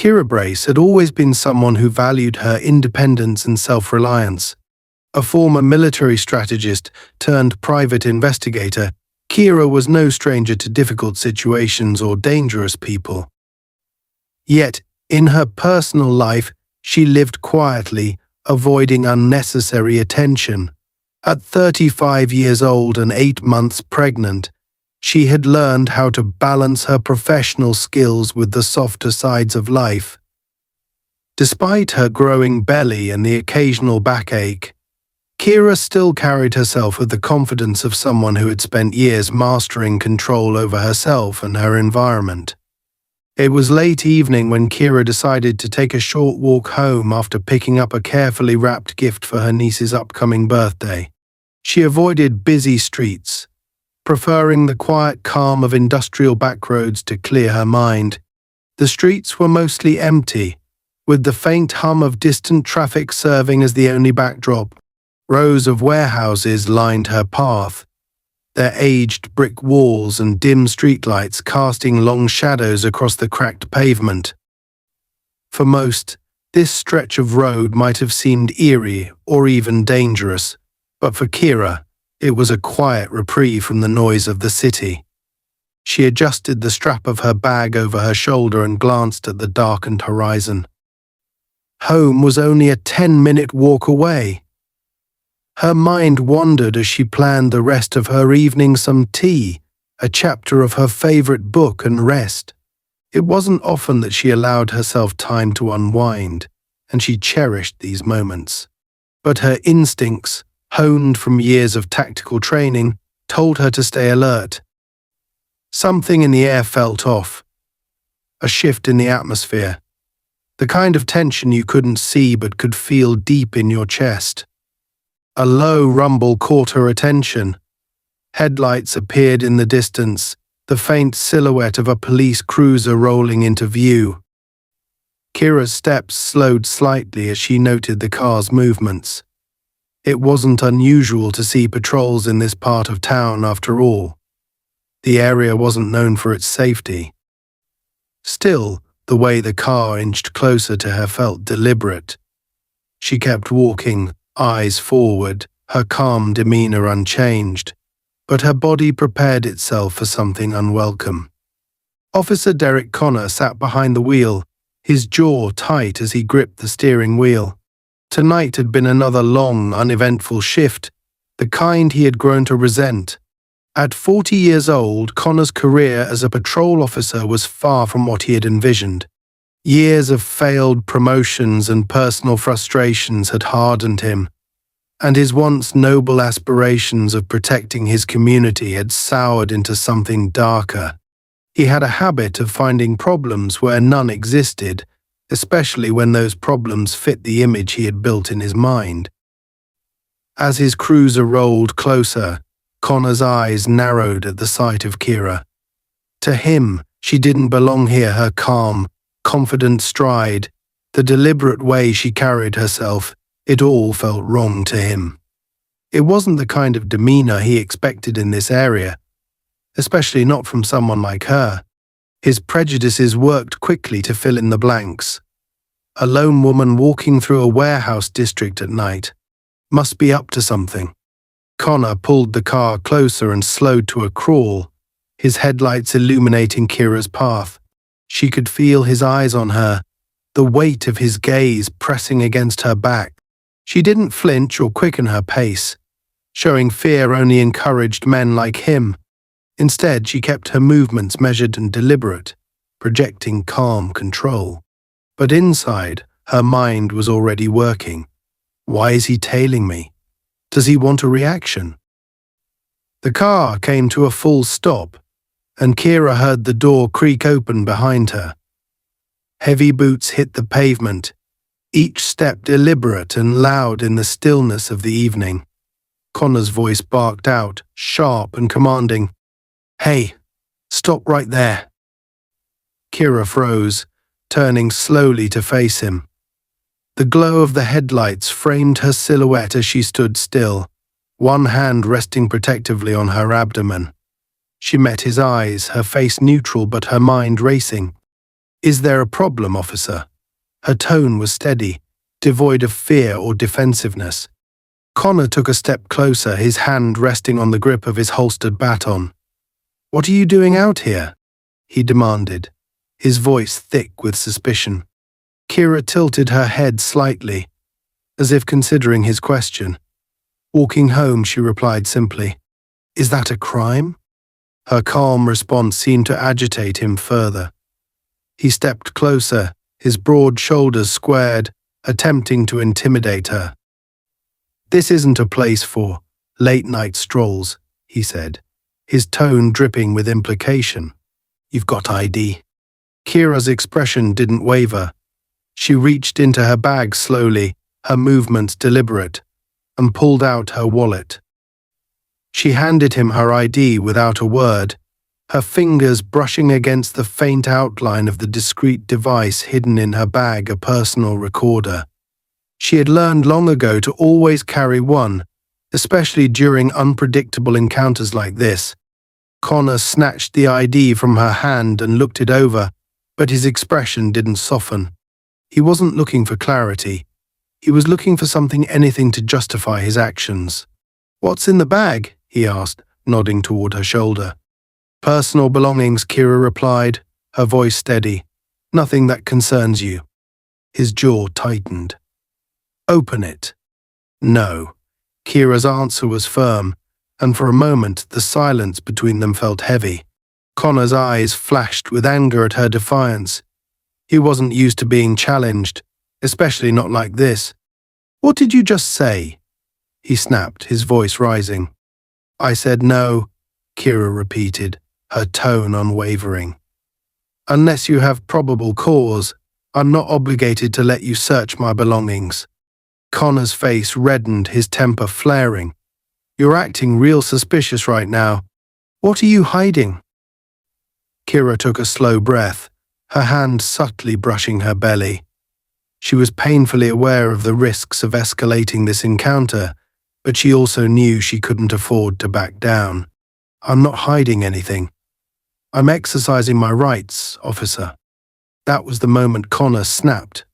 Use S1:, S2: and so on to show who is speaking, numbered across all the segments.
S1: Kira Brace had always been someone who valued her independence and self-reliance. A former military strategist turned private investigator, Kira was no stranger to difficult situations or dangerous people. Yet, in her personal life, she lived quietly, avoiding unnecessary attention. At 35 years old and 8 months pregnant, she had learned how to balance her professional skills with the softer sides of life. Despite her growing belly and the occasional backache, Kira still carried herself with the confidence of someone who had spent years mastering control over herself and her environment. It was late evening when Kira decided to take a short walk home after picking up a carefully wrapped gift for her niece's upcoming birthday. She avoided busy streets, preferring the quiet calm of industrial backroads to clear her mind. The streets were mostly empty, with the faint hum of distant traffic serving as the only backdrop. Rows of warehouses lined her path, their aged brick walls and dim streetlights casting long shadows across the cracked pavement. For most, this stretch of road might have seemed eerie or even dangerous, but for Kira, it was a quiet reprieve from the noise of the city. She adjusted the strap of her bag over her shoulder and glanced at the darkened horizon. Home was only a 10-minute walk away. Her mind wandered as she planned the rest of her evening, some tea, a chapter of her favorite book, and rest. It wasn't often that she allowed herself time to unwind, and she cherished these moments. But her instincts, honed from years of tactical training, told her to stay alert. Something in the air felt off. A shift in the atmosphere. The kind of tension you couldn't see but could feel deep in your chest. A low rumble caught her attention. Headlights appeared in the distance, the faint silhouette of a police cruiser rolling into view. Kira's steps slowed slightly as she noted the car's movements. It wasn't unusual to see patrols in this part of town after all. The area wasn't known for its safety. Still, the way the car inched closer to her felt deliberate. She kept walking, eyes forward, her calm demeanor unchanged, but her body prepared itself for something unwelcome. Officer Derek Connor sat behind the wheel, his jaw tight as he gripped the steering wheel. Tonight had been another long, uneventful shift, the kind he had grown to resent. At 40 years old, Connor's career as a patrol officer was far from what he had envisioned. Years of failed promotions and personal frustrations had hardened him, and his once noble aspirations of protecting his community had soured into something darker. He had a habit of finding problems where none existed, especially when those problems fit the image he had built in his mind. As his cruiser rolled closer, Connor's eyes narrowed at the sight of Kira. To him, she didn't belong here. Her calm, confident stride, the deliberate way she carried herself, it all felt wrong to him. It wasn't the kind of demeanor he expected in this area, especially not from someone like her. His prejudices worked quickly to fill in the blanks. A lone woman walking through a warehouse district at night must be up to something. Connor pulled the car closer and slowed to a crawl, his headlights illuminating Kira's path. She could feel his eyes on her, the weight of his gaze pressing against her back. She didn't flinch or quicken her pace. Showing fear only encouraged men like him. Instead, she kept her movements measured and deliberate, projecting calm control. But inside, her mind was already working. Why is he tailing me? Does he want a reaction? The car came to a full stop, and Kira heard the door creak open behind her. Heavy boots hit the pavement, each step deliberate and loud in the stillness of the evening. Connor's voice barked out, sharp and commanding. "Hey, stop right there." Kira froze, turning slowly to face him. The glow of the headlights framed her silhouette as she stood still, one hand resting protectively on her abdomen. She met his eyes, her face neutral but her mind racing. "Is there a problem, officer?" Her tone was steady, devoid of fear or defensiveness. Connor took a step closer, his hand resting on the grip of his holstered baton. "What are you doing out here?" he demanded, his voice thick with suspicion. Kira tilted her head slightly, as if considering his question. "Walking home," she replied simply. "Is that a crime?" Her calm response seemed to agitate him further. He stepped closer, his broad shoulders squared, attempting to intimidate her. "This isn't a place for late-night strolls," he said, his tone dripping with implication. "You've got ID." Kira's expression didn't waver. She reached into her bag slowly, her movements deliberate, and pulled out her wallet. She handed him her ID without a word, her fingers brushing against the faint outline of the discreet device hidden in her bag, a personal recorder. She had learned long ago to always carry one, especially during unpredictable encounters like this. Connor snatched the ID from her hand and looked it over, but his expression didn't soften. He wasn't looking for clarity. He was looking for anything to justify his actions. "What's in the bag?" he asked, nodding toward her shoulder. "Personal belongings," Kira replied, her voice steady. "Nothing that concerns you." His jaw tightened. "Open it." "No." Kira's answer was firm, and for a moment the silence between them felt heavy. Connor's eyes flashed with anger at her defiance. He wasn't used to being challenged, especially not like this. "What did you just say?" he snapped, his voice rising. "I said no," Kira repeated, her tone unwavering. "Unless you have probable cause, I'm not obligated to let you search my belongings." Connor's face reddened, his temper flaring. "You're acting real suspicious right now. What are you hiding?" Kira took a slow breath, her hand subtly brushing her belly. She was painfully aware of the risks of escalating this encounter, but she also knew she couldn't afford to back down. "I'm not hiding anything. I'm exercising my rights, officer." That was the moment Connor snapped.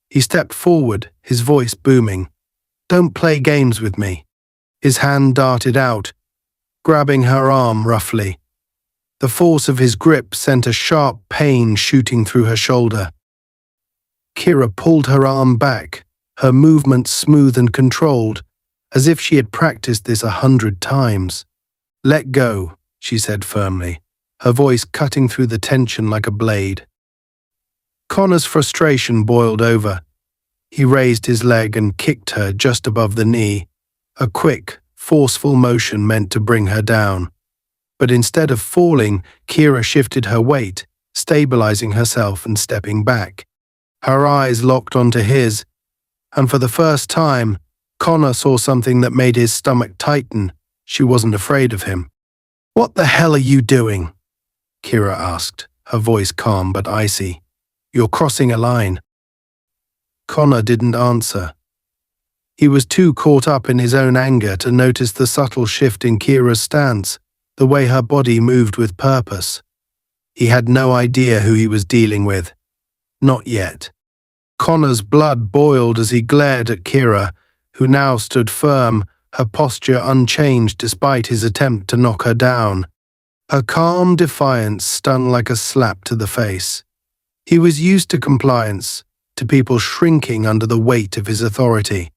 S1: He stepped forward, his voice booming. "Don't play games with me." His hand darted out, grabbing her arm roughly. The force of his grip sent a sharp pain shooting through her shoulder. Kira pulled her arm back, her movements smooth and controlled, as if she had practiced this 100 times. "Let go," she said firmly, her voice cutting through the tension like a blade. Connor's frustration boiled over. He raised his leg and kicked her just above the knee, a quick, forceful motion meant to bring her down. But instead of falling, Kira shifted her weight, stabilizing herself and stepping back. Her eyes locked onto his, and for the first time, Connor saw something that made his stomach tighten. She wasn't afraid of him. "What the hell are you doing?" Kira asked, her voice calm but icy. "You're crossing a line." Connor didn't answer. He was too caught up in his own anger to notice the subtle shift in Kira's stance, the way her body moved with purpose. He had no idea who he was dealing with. Not yet. Connor's blood boiled as he glared at Kira, who now stood firm, her posture unchanged despite his attempt to knock her down. Her calm defiance stung like a slap to the face. He was used to compliance, to people shrinking under the weight of his authority.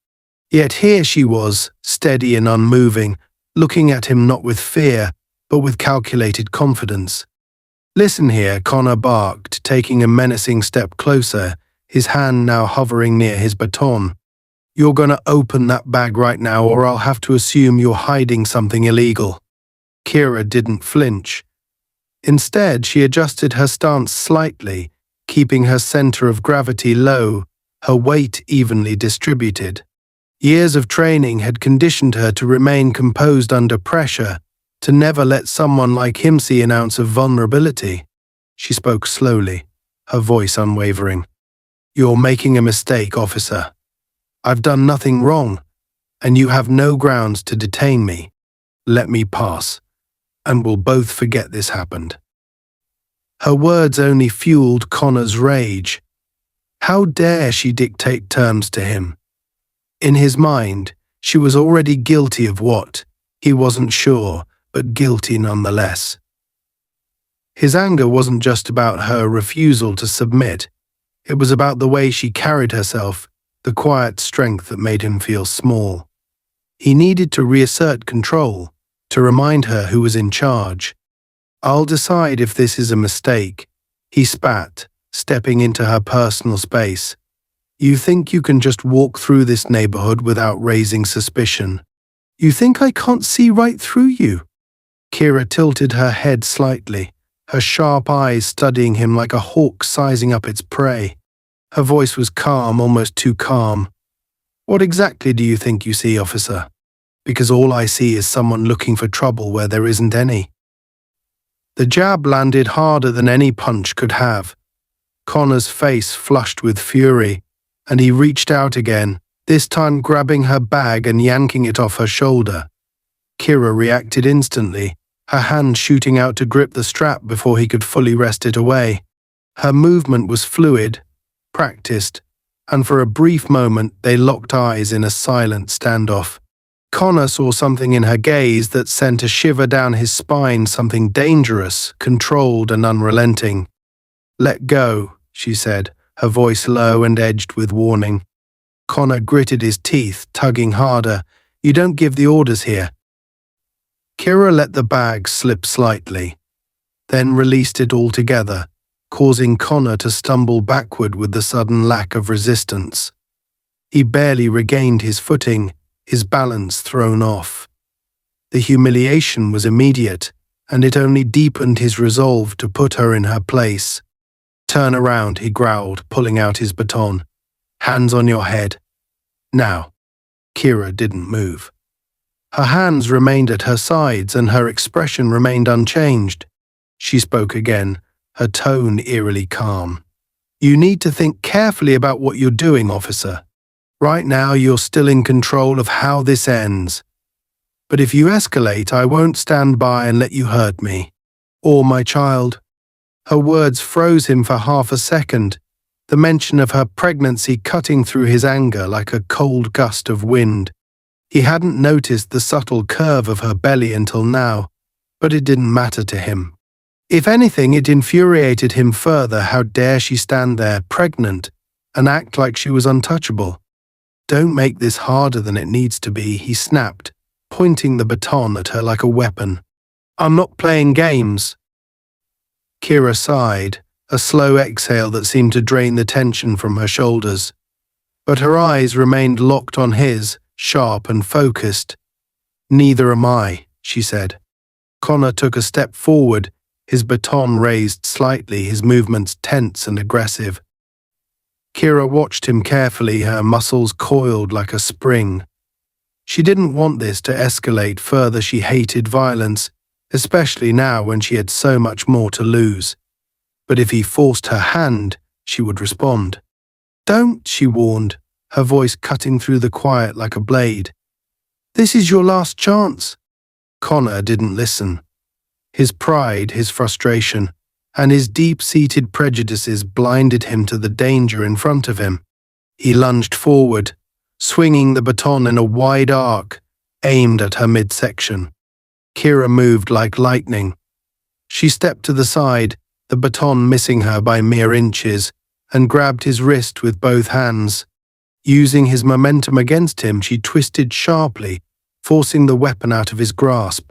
S1: Yet here she was, steady and unmoving, looking at him not with fear, but with calculated confidence. "Listen here," Connor barked, taking a menacing step closer, his hand now hovering near his baton. "You're gonna open that bag right now, or I'll have to assume you're hiding something illegal." Kira didn't flinch. Instead, she adjusted her stance slightly, keeping her center of gravity low, her weight evenly distributed. Years of training had conditioned her to remain composed under pressure, to never let someone like him see an ounce of vulnerability. She spoke slowly, her voice unwavering. "You're making a mistake, officer. I've done nothing wrong, and you have no grounds to detain me. Let me pass, and we'll both forget this happened." Her words only fueled Connor's rage. How dare she dictate terms to him? In his mind, she was already guilty of what? He wasn't sure, but guilty nonetheless. His anger wasn't just about her refusal to submit. It was about the way she carried herself, the quiet strength that made him feel small. He needed to reassert control, to remind her who was in charge. "I'll decide if this is a mistake," he spat, stepping into her personal space. "You think you can just walk through this neighborhood without raising suspicion? You think I can't see right through you?" Kira tilted her head slightly, her sharp eyes studying him like a hawk sizing up its prey. Her voice was calm, almost too calm. "What exactly do you think you see, officer? Because all I see is someone looking for trouble where there isn't any." The jab landed harder than any punch could have. Connor's face flushed with fury, and he reached out again, this time grabbing her bag and yanking it off her shoulder. Kira reacted instantly, her hand shooting out to grip the strap before he could fully wrest it away. Her movement was fluid, practiced, and for a brief moment they locked eyes in a silent standoff. Connor saw something in her gaze that sent a shiver down his spine, something dangerous, controlled and unrelenting. "Let go," she said, her voice low and edged with warning. Connor gritted his teeth, tugging harder. "You don't give the orders here." Kira let the bag slip slightly, then released it altogether, causing Connor to stumble backward with the sudden lack of resistance. He barely regained his footing, his balance thrown off. The humiliation was immediate, and it only deepened his resolve to put her in her place. "Turn around," he growled, pulling out his baton. "Hands on your head. Now." Kira didn't move. Her hands remained at her sides and her expression remained unchanged. She spoke again, her tone eerily calm. "You need to think carefully about what you're doing, officer. Right now you're still in control of how this ends. But if you escalate, I won't stand by and let you hurt me. Or my child." Her words froze him for half a second, the mention of her pregnancy cutting through his anger like a cold gust of wind. He hadn't noticed the subtle curve of her belly until now, but it didn't matter to him. If anything, it infuriated him further. How dare she stand there, pregnant, and act like she was untouchable? "Don't make this harder than it needs to be," he snapped, pointing the baton at her like a weapon. "I'm not playing games." Kira sighed, a slow exhale that seemed to drain the tension from her shoulders. But her eyes remained locked on his, sharp and focused. "Neither am I," she said. Connor took a step forward, his baton raised slightly, his movements tense and aggressive. Kira watched him carefully, her muscles coiled like a spring. She didn't want this to escalate further. She hated violence, especially now when she had so much more to lose. But if he forced her hand, she would respond. "Don't," she warned, her voice cutting through the quiet like a blade. "This is your last chance." Connor didn't listen. His pride, his frustration, and his deep-seated prejudices blinded him to the danger in front of him. He lunged forward, swinging the baton in a wide arc, aimed at her midsection. Kira moved like lightning. She stepped to the side, the baton missing her by mere inches, and grabbed his wrist with both hands. Using his momentum against him, she twisted sharply, forcing the weapon out of his grasp.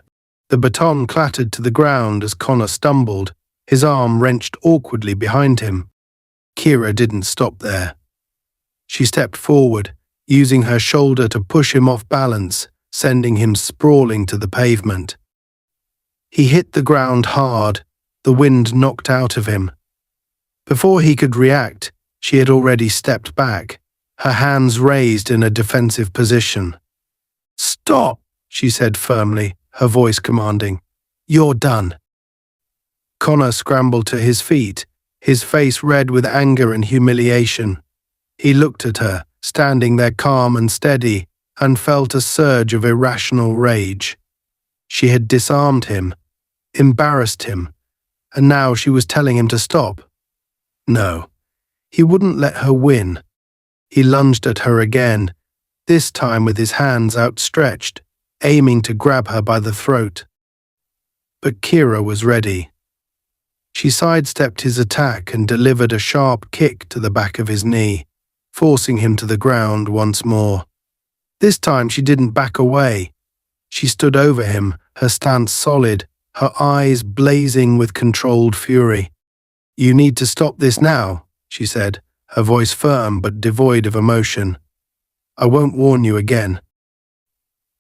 S1: The baton clattered to the ground as Connor stumbled, his arm wrenched awkwardly behind him. Kira didn't stop there. She stepped forward, using her shoulder to push him off balance, sending him sprawling to the pavement. He hit the ground hard, the wind knocked out of him. Before he could react, she had already stepped back, her hands raised in a defensive position. "Stop," she said firmly, her voice commanding. "You're done." Connor scrambled to his feet, his face red with anger and humiliation. He looked at her, standing there calm and steady, and felt a surge of irrational rage. She had disarmed him, embarrassed him, and now she was telling him to stop. No, he wouldn't let her win. He lunged at her again, this time with his hands outstretched, aiming to grab her by the throat. But Kira was ready. She sidestepped his attack and delivered a sharp kick to the back of his knee, forcing him to the ground once more. This time she didn't back away. She stood over him, her stance solid, her eyes blazing with controlled fury. "You need to stop this now," she said, her voice firm but devoid of emotion. "I won't warn you again."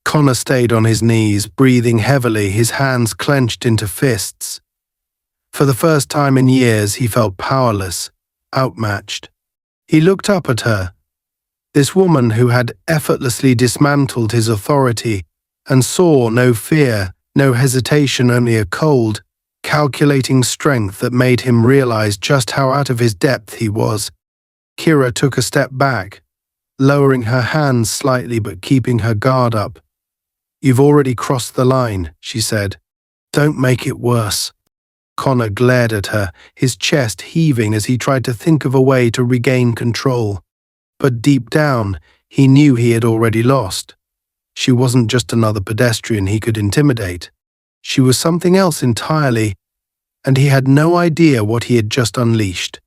S1: Connor stayed on his knees, breathing heavily, his hands clenched into fists. For the first time in years, he felt powerless, outmatched. He looked up at her, this woman who had effortlessly dismantled his authority, and saw no fear, no hesitation, only a cold, calculating strength that made him realize just how out of his depth he was. Kira took a step back, lowering her hands slightly but keeping her guard up. "You've already crossed the line," she said. "Don't make it worse." Connor glared at her, his chest heaving as he tried to think of a way to regain control. But deep down, he knew he had already lost. She wasn't just another pedestrian he could intimidate. She was something else entirely, and he had no idea what he had just unleashed.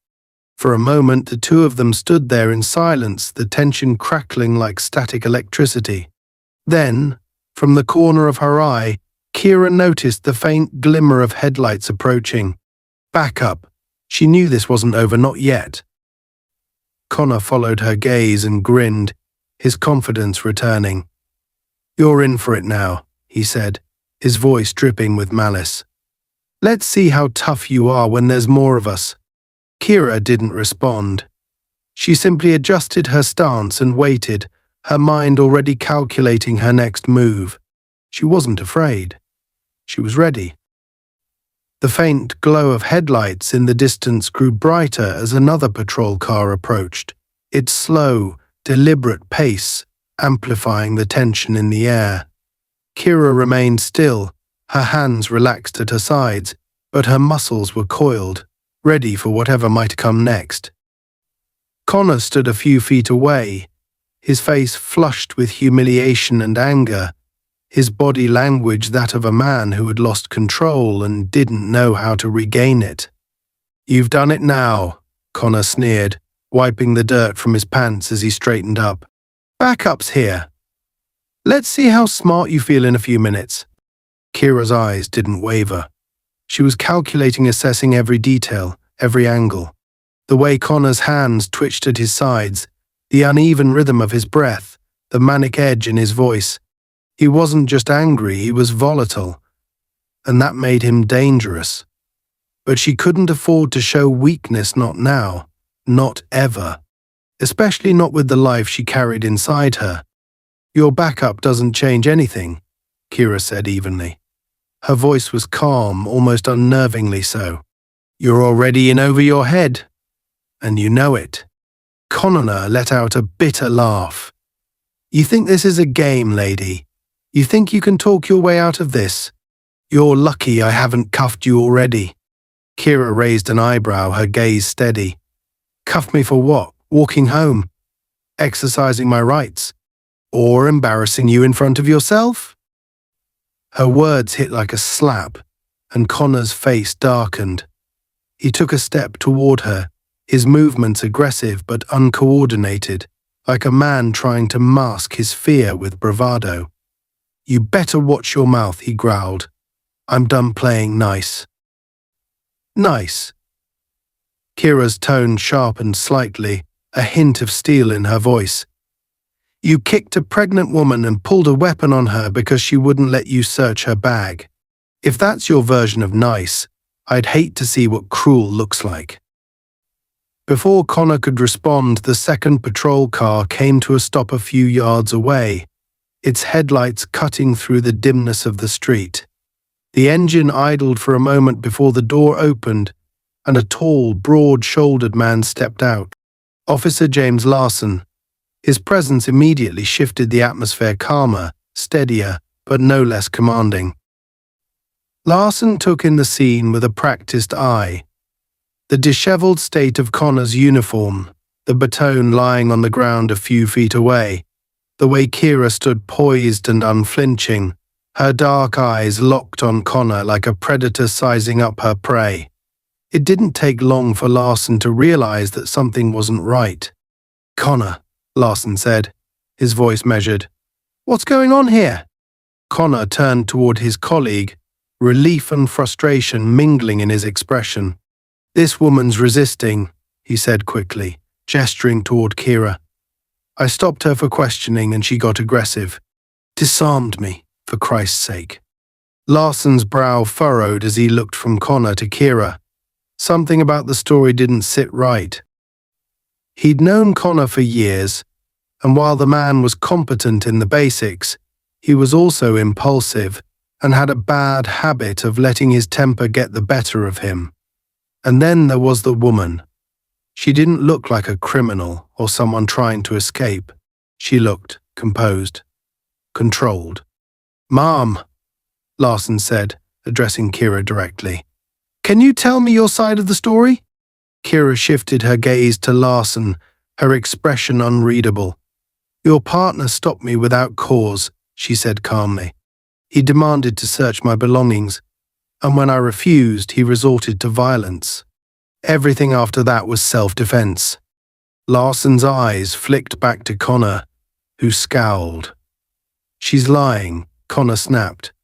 S1: For a moment, the two of them stood there in silence, the tension crackling like static electricity. Then, from the corner of her eye, Kira noticed the faint glimmer of headlights approaching. Back up. She knew this wasn't over, not yet. Connor followed her gaze and grinned, his confidence returning. "You're in for it now," he said, his voice dripping with malice. "Let's see how tough you are when there's more of us." Kira didn't respond. She simply adjusted her stance and waited, her mind already calculating her next move. She wasn't afraid. She was ready. The faint glow of headlights in the distance grew brighter as another patrol car approached, its slow, deliberate pace amplifying the tension in the air. Kira remained still, her hands relaxed at her sides, but her muscles were coiled, ready for whatever might come next. Connor stood a few feet away, his face flushed with humiliation and anger, his body language that of a man who had lost control and didn't know how to regain it. "You've done it now," Connor sneered, wiping the dirt from his pants as he straightened up. "Backup's here. Let's see how smart you feel in a few minutes." Kira's eyes didn't waver. She was calculating, assessing every detail, every angle. The way Connor's hands twitched at his sides, the uneven rhythm of his breath, the manic edge in his voice. He wasn't just angry, he was volatile, and that made him dangerous. But she couldn't afford to show weakness, not now, not ever, especially not with the life she carried inside her. "Your backup doesn't change anything," Kira said evenly. Her voice was calm, almost unnervingly so. "You're already in over your head, and you know it." Connor let out a bitter laugh. "You think this is a game, lady? You think you can talk your way out of this? You're lucky I haven't cuffed you already." Kira raised an eyebrow, her gaze steady. "Cuff me for what? Walking home? Exercising my rights? Or embarrassing you in front of yourself?" Her words hit like a slap, and Connor's face darkened. He took a step toward her, his movements aggressive but uncoordinated, like a man trying to mask his fear with bravado. "You better watch your mouth," he growled. "I'm done playing nice." "Nice?" Kira's tone sharpened slightly, a hint of steel in her voice. "You kicked a pregnant woman and pulled a weapon on her because she wouldn't let you search her bag. If that's your version of nice, I'd hate to see what cruel looks like." Before Connor could respond, the second patrol car came to a stop a few yards away, its headlights cutting through the dimness of the street. The engine idled for a moment before the door opened, and a tall, broad-shouldered man stepped out. Officer James Larson. His presence immediately shifted the atmosphere, calmer, steadier, but no less commanding. Larson took in the scene with a practiced eye. The disheveled state of Connor's uniform, the baton lying on the ground a few feet away, the way Kira stood poised and unflinching, her dark eyes locked on Connor like a predator sizing up her prey. It didn't take long for Larson to realize that something wasn't right. "Connor," Larson said, his voice measured. "What's going on here?" Connor turned toward his colleague, relief and frustration mingling in his expression. "This woman's resisting," he said quickly, gesturing toward Kira. "I stopped her for questioning and she got aggressive. Disarmed me, for Christ's sake." Larson's brow furrowed as he looked from Connor to Kira. Something about the story didn't sit right. He'd known Connor for years, and while the man was competent in the basics, he was also impulsive and had a bad habit of letting his temper get the better of him. And then there was the woman. She didn't look like a criminal or someone trying to escape. She looked composed, controlled. "Mom," Larson said, addressing Kira directly. "Can you tell me your side of the story?" Kira shifted her gaze to Larson, her expression unreadable. "Your partner stopped me without cause," she said calmly. "He demanded to search my belongings, and when I refused, he resorted to violence. Everything after that was self-defense." Larson's eyes flicked back to Connor, who scowled. "She's lying," Connor snapped.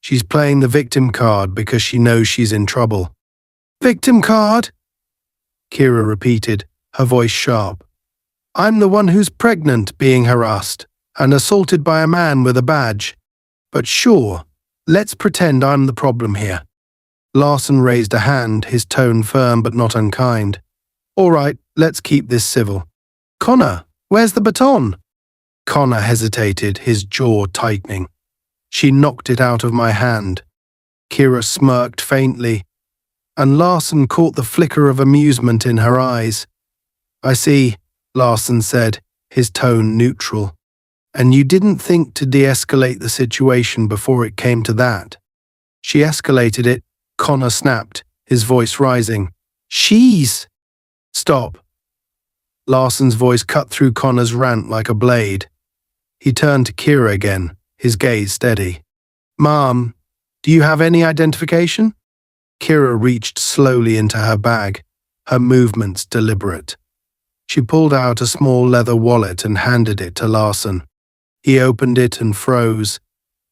S1: "She's playing the victim card because she knows she's in trouble." "Victim card?" Kira repeated, her voice sharp. "I'm the one who's pregnant, being harassed, and assaulted by a man with a badge. But sure, let's pretend I'm the problem here." Larson raised a hand, his tone firm but not unkind. "All right, let's keep this civil. Connor, where's the baton?" Connor hesitated, his jaw tightening. "She knocked it out of my hand." Kira smirked faintly, and Larson caught the flicker of amusement in her eyes. "I see," Larson said, his tone neutral. "And you didn't think to de-escalate the situation before it came to that." "She escalated it," Connor snapped, his voice rising. "She's—" "Stop." Larson's voice cut through Connor's rant like a blade. He turned to Kira again, his gaze steady. "Mom, do you have any identification?" Kira reached slowly into her bag, her movements deliberate. She pulled out a small leather wallet and handed it to Larson. He opened it and froze.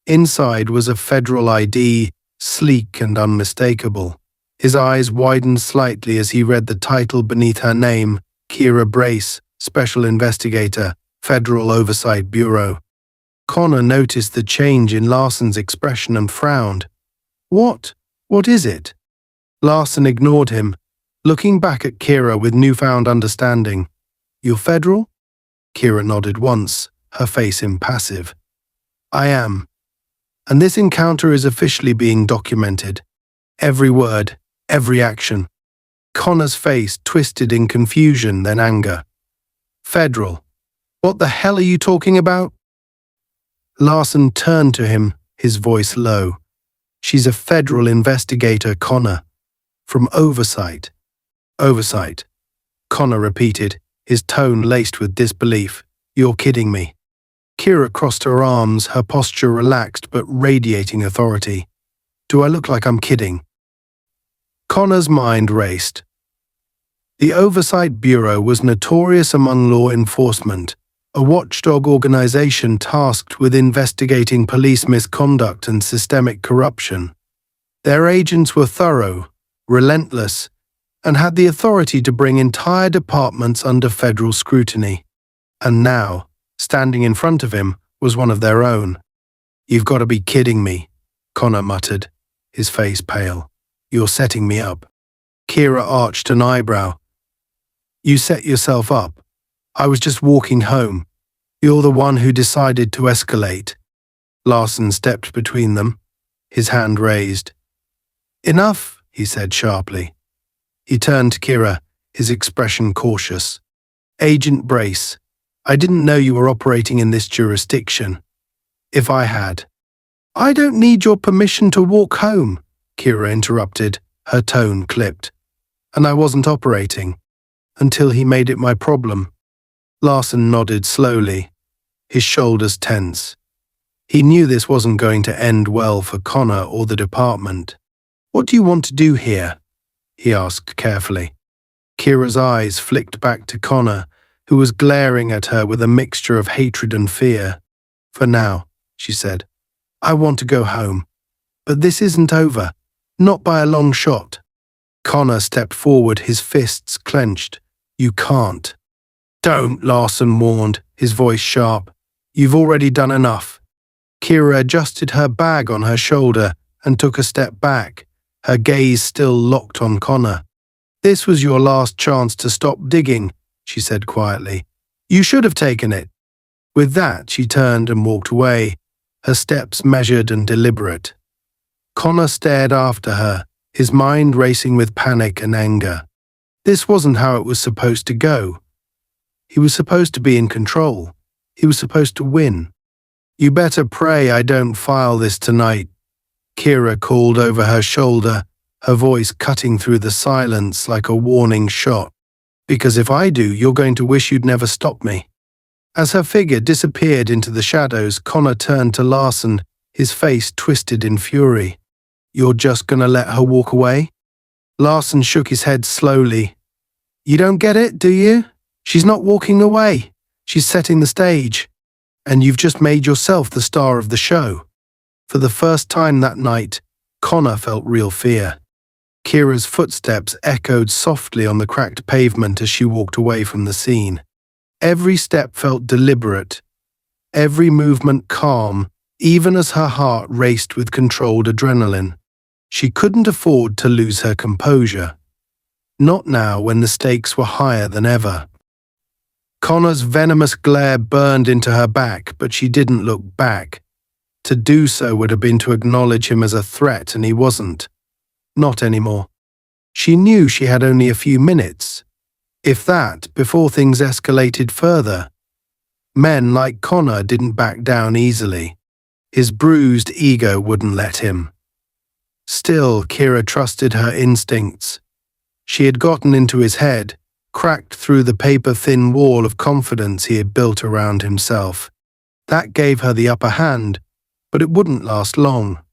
S1: Inside was a federal ID, sleek and unmistakable. His eyes widened slightly as he read the title beneath her name, Kira Brace, Special Investigator, Federal Oversight Bureau. Connor noticed the change in Larson's expression and frowned. What is it?" Larson ignored him, looking back at Kira with newfound understanding. "You're federal?" Kira nodded once, her face impassive. "I am. And this encounter is officially being documented. Every word, every action." Connor's face twisted in confusion, then anger. "Federal? What the hell are you talking about?" Larson turned to him, his voice low. "She's a federal investigator, Connor. From Oversight." "Oversight," Connor repeated, his tone laced with disbelief. "You're kidding me." Kira crossed her arms, her posture relaxed but radiating authority. "Do I look like I'm kidding?" Connor's mind raced. The Oversight Bureau was notorious among law enforcement, a watchdog organization tasked with investigating police misconduct and systemic corruption. Their agents were thorough, relentless, and had the authority to bring entire departments under federal scrutiny. And now, standing in front of him, was one of their own. "You've got to be kidding me," Connor muttered, his face pale. "You're setting me up." Kira arched an eyebrow. "You set yourself up. I was just walking home. You're the one who decided to escalate." Larson stepped between them, his hand raised. "Enough," he said sharply. He turned to Kira, his expression cautious. "Agent Brace, I didn't know you were operating in this jurisdiction. If I had." "I don't need your permission to walk home," Kira interrupted, her tone clipped. And I wasn't operating. Until he made it my problem. Larson nodded slowly, his shoulders tense. He knew this wasn't going to end well for Connor or the department. What do you want to do here? He asked carefully. Kira's eyes flicked back to Connor, who was glaring at her with a mixture of hatred and fear. For now, she said, I want to go home. But this isn't over. Not by a long shot. Connor stepped forward, his fists clenched. You can't. Don't, Larson warned, his voice sharp. You've already done enough. Kira adjusted her bag on her shoulder and took a step back, her gaze still locked on Connor. This was your last chance to stop digging, she said quietly. You should have taken it. With that, she turned and walked away, her steps measured and deliberate. Connor stared after her, his mind racing with panic and anger. This wasn't how it was supposed to go. He was supposed to be in control. He was supposed to win. You better pray I don't file this tonight, Kira called over her shoulder, her voice cutting through the silence like a warning shot. Because if I do, you're going to wish you'd never stopped me. As her figure disappeared into the shadows, Connor turned to Larson, his face twisted in fury. You're just gonna let her walk away? Larson shook his head slowly. You don't get it, do you? She's not walking away. She's setting the stage. And you've just made yourself the star of the show. For the first time that night, Connor felt real fear. Kira's footsteps echoed softly on the cracked pavement as she walked away from the scene. Every step felt deliberate, every movement calm, even as her heart raced with controlled adrenaline. She couldn't afford to lose her composure. Not now when the stakes were higher than ever. Connor's venomous glare burned into her back, but she didn't look back. To do so would have been to acknowledge him as a threat, and he wasn't. Not anymore. She knew she had only a few minutes, if that, before things escalated further. Men like Connor didn't back down easily. His bruised ego wouldn't let him. Still, Kira trusted her instincts. She had gotten into his head, cracked through the paper-thin wall of confidence he had built around himself. That gave her the upper hand, but it wouldn't last long.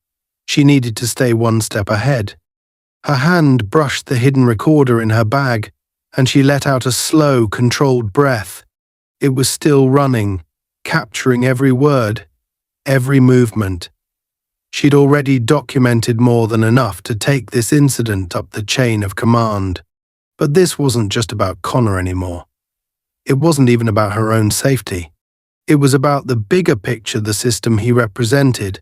S1: She needed to stay one step ahead. Her hand brushed the hidden recorder in her bag, and she let out a slow, controlled breath. It was still running, capturing every word, every movement. She'd already documented more than enough to take this incident up the chain of command. But this wasn't just about Connor anymore. It wasn't even about her own safety. It was about the bigger picture the system he represented,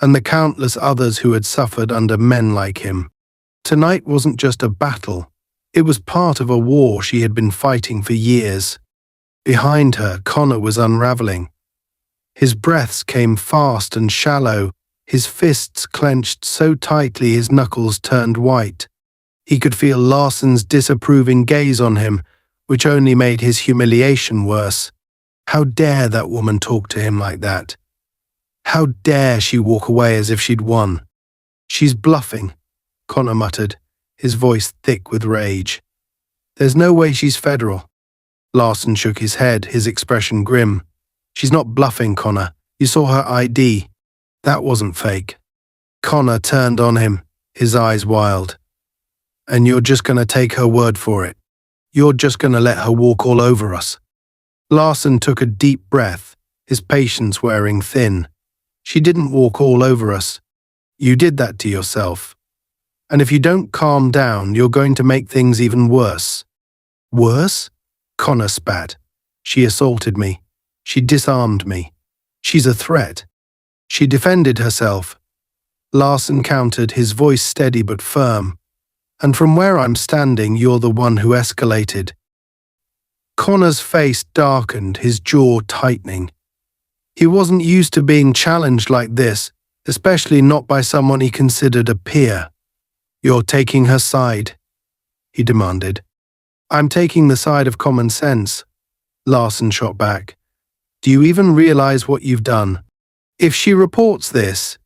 S1: and the countless others who had suffered under men like him. Tonight wasn't just a battle. It was part of a war she had been fighting for years. Behind her, Connor was unraveling. His breaths came fast and shallow, his fists clenched so tightly his knuckles turned white. He could feel Larson's disapproving gaze on him, which only made his humiliation worse. How dare that woman talk to him like that? How dare she walk away as if she'd won? She's bluffing, Connor muttered, his voice thick with rage. There's no way she's federal. Larson shook his head, his expression grim. She's not bluffing, Connor. You saw her ID. That wasn't fake. Connor turned on him, his eyes wild. And you're just going to take her word for it. You're just going to let her walk all over us. Larson took a deep breath, his patience wearing thin. She didn't walk all over us. You did that to yourself. And if you don't calm down, you're going to make things even worse. Worse? Connor spat. She assaulted me. She disarmed me. She's a threat. She defended herself. Larson countered, his voice steady but firm. And from where I'm standing, you're the one who escalated. Connor's face darkened, his jaw tightening. He wasn't used to being challenged like this, especially not by someone he considered a peer. You're taking her side, he demanded. I'm taking the side of common sense, Larson shot back. Do you even realize what you've done? If she reports this,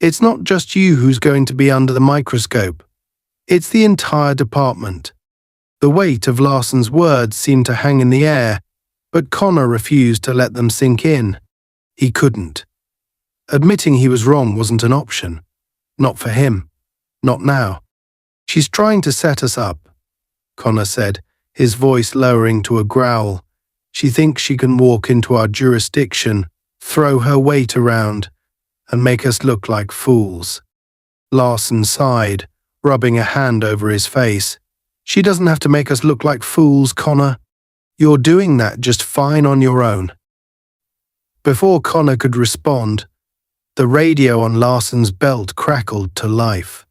S1: It's not just you who's going to be under the microscope. It's the entire department. The weight of Larson's words seemed to hang in the air, but Connor refused to let them sink in. He couldn't. Admitting he was wrong wasn't an option. Not for him. Not now. She's trying to set us up, Connor said, his voice lowering to a growl. She thinks she can walk into our jurisdiction, throw her weight around, and make us look like fools. Larson sighed, rubbing a hand over his face. She doesn't have to make us look like fools, Connor. You're doing that just fine on your own. Before Connor could respond, the radio on Larson's belt crackled to life.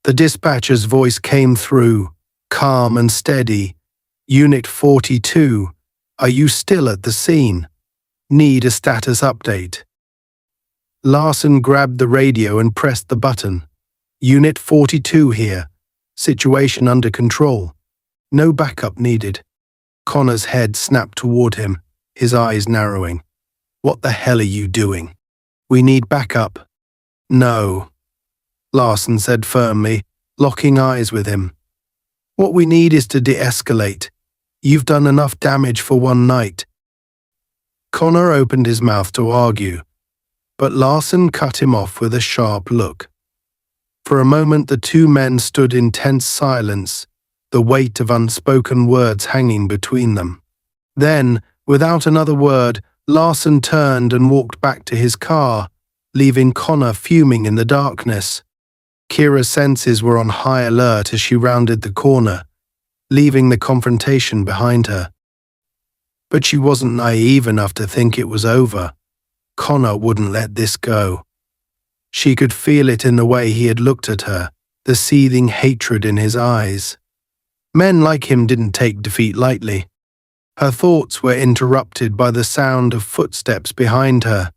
S1: The dispatcher's voice came through, calm and steady. Unit 42, are you still at the scene? Need a status update. Larson grabbed the radio and pressed the button. Unit 42 here. Situation under control. No backup needed. Connor's head snapped toward him, his eyes narrowing. What the hell are you doing? We need backup. No, Larson said firmly, locking eyes with him. What we need is to de-escalate. You've done enough damage for one night. Connor opened his mouth to argue, but Larson cut him off with a sharp look. For a moment the two men stood in tense silence, the weight of unspoken words hanging between them. Then, without another word, Larson turned and walked back to his car, leaving Connor fuming in the darkness. Kira's senses were on high alert as she rounded the corner, leaving the confrontation behind her. But she wasn't naive enough to think it was over. Connor wouldn't let this go. She could feel it in the way he had looked at her, the seething hatred in his eyes. Men like him didn't take defeat lightly. Her thoughts were interrupted by the sound of footsteps behind her.